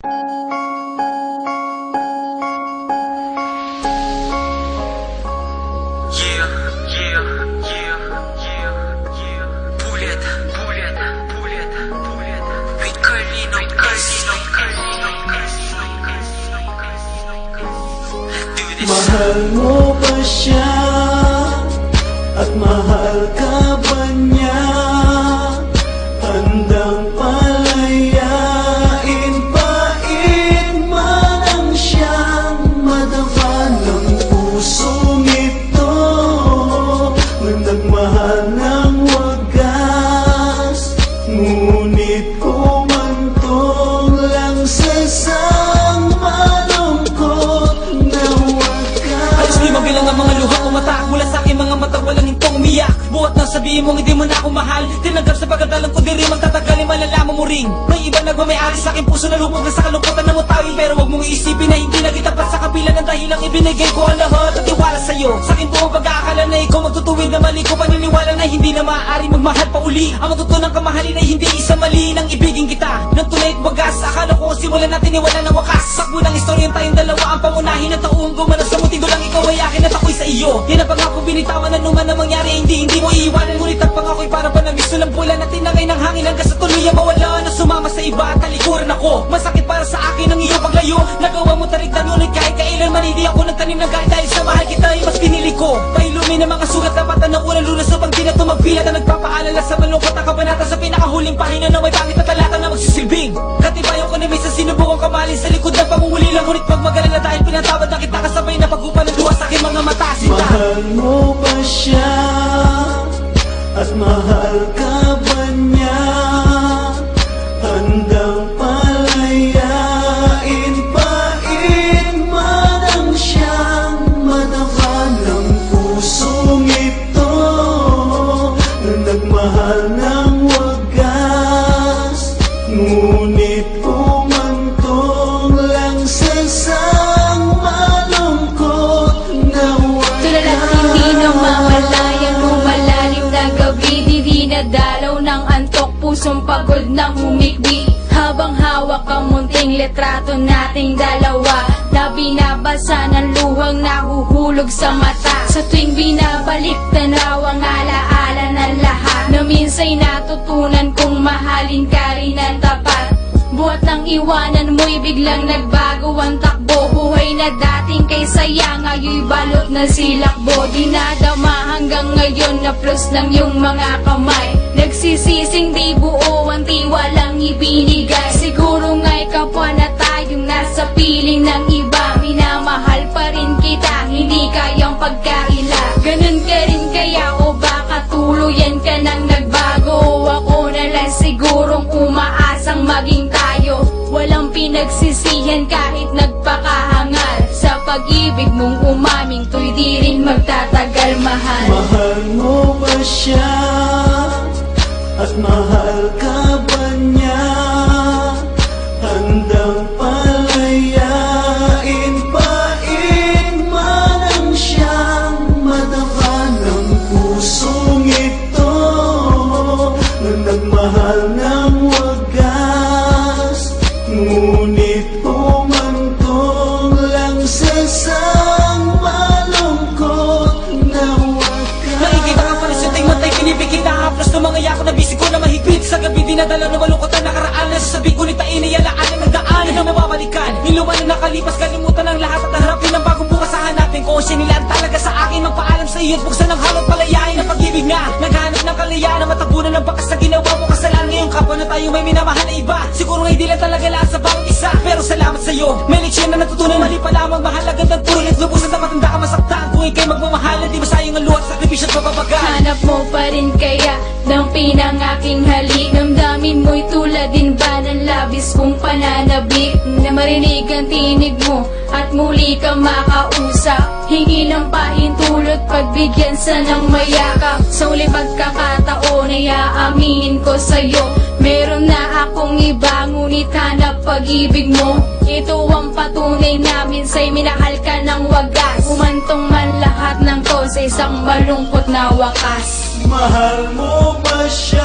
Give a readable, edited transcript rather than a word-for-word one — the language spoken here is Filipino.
Mahal mo ba siya? At mahal ka ba niya? Handang palayain pain man ang siyang madama ng pusong ito na nagmahal ng wagas, ngunit kumantong lang sa isang malungkot na wagas. Alas di mabilang ang mga luha umatak mula sa aking mga mata, walang hintong umiyak. Buhat nang sabihin mong hindi mo na ako mahal, tinanggap sa pagkadalang ko di rin magtatagal, malalaman mo ring may iba nagmamayari sa aking puso na lubog na sa kalungkutan na mutawi. Pero wag mong iisipin na hindi na kita pa sa kabila ng dahilang ibinigay ko ang lahat at tiwala sa'yo. Sa aking buong pag-aakala na ikaw magtutuwid na mali ko, paniniwala na hindi na maaari magmahal pa uli. Ang matutunang kamahalin ay hindi isang mali nang ibigin kita ng tunay at wagas. Akala ko simulan natin iwala ng wakas. Sakbo ng istorya tayong dalawa ang pangunahin ng taong gumana sa mundo lang ikaw ay akin at ako'y sa iyo. Yan ang pangako binitawan na numan na mangyari, hindi mo iiwanan. Ngunit ang pangako'y para ba na miso ng bulan na tinangay ng hangin hanggang sa tuluyan mawala na sumama sa iba at talikuran ako. Masakit para sa akin ang iyong paglayo. Nagawa mo taligdan ngunit kahit kailanman hindi ako nagtanim ng galit dahil sa mahal kita ay mas pinili ko. Pailumin ng mga sugat na mata ng unang lunas upang di na ito magpilat na nagpapaalala sa malungkot na kabanata sa pinakahuling pahina na may pangit na talata na magsisilbing katibayan ko na may sa sinubukang kamalin sa likod ng pangunguli lang. Ngunit pag magaling na dahil pinatawad na kita kasabay na pagkupan ng luha sa aking mga mata. Sinta, mahal mo ba siya? At mahal ka ba niya? Handang palayain pain man ang siyang madama ng pusong ito na nagmahal ng wagas, ngunit kumantong lang sa isang malungkot na wagas. Tulad hindi na mawala yan lumalalim na gabi, di dinadalaw ng antok, pusong pagod nang humikbi. Habang hawak ang munting litrato nating dalawa na binabasa ng luhang nahuhulog sa mata. Sa tuwing binabalik tanaw ang alaala ng lahat na minsa'y natutunan kong mahalin ka rin ng tapat. Buhat ng iwanan mo'y biglang nagbago ang takbo. Buhay na dating kay saya ngayon'y balot na silakbo. Dinadama hanggang ngayon na plus ng iyong mga kamay. Nagsisising di buo ang tiwalang ibinigay. Siguro nga'y kapwa na tayong nasa piling ng iba. Minamahal pa rin kita, hindi kayang pagkaila. Ganun ka rin kaya o baka tuluyan ka nang nagbago? Ako na lang sigurong umaasang maging tayo. Walang pinagsisihan kahit nagpakahangal. Sa pag-ibig mong umaming to'y di rin magtatagal, mahal. Mahal mo ba siya? At mahal ka ba niya? Handang palayain pain man ang siyang madama ng pusong ito na nagmahal ng wagas, ngunit pumantong lang sa isang malungkot na wagas. nakikita ka pala sa ting matay, pinipikit na haplos ng mga yako na bisig ko na mahigpit. Sa gabi dinadala ng malungkot na nakaraan na sasabihin ko ni tain iyalaan na nagdaan na mababalikan. Niluman na nakalipas, kalimutan ang lahat at harapin ang bagong bukas. Hahanapin ko siya nilaan talaga sa akin. Magpaalam sa iyo at buksan ang halong palayain ng pag-ibig nga. Naghanap ng kalayaan na matabunan ng bakas sa ginawa mo kasalanan. Ngayong kapwa na tayo may minamahal na iba. Siguro nga hindi lang talaga lahat sa bawat isa, pero salamat sa iyo. May leksyon na natutunan, mali pa lamang mahalaga ng puro at lubusan na matanda ka masaktan. Kung ikay magmamahal, di ba sayang ang luhat, sakripisyo at pababagan. Hanap mo pa rin kaya ng pinang aking halik. Damdamin mo'y tulad din ba ng labis kong pananabik, na marinig ang tinig mo at muli ka makausap. Hingi ng pahintulot, pagbigyan sa ng mayakap. Sa uli pagkakataon ay aaminin ko sa'yo, meron na akong iba, ngunit hanap pag-ibig mo. Ito ang patunay namin sa'y minahal ka ng wagas. Umantong man lahat ng to sa isang malungkot na wakas. Mahal mo ba siya?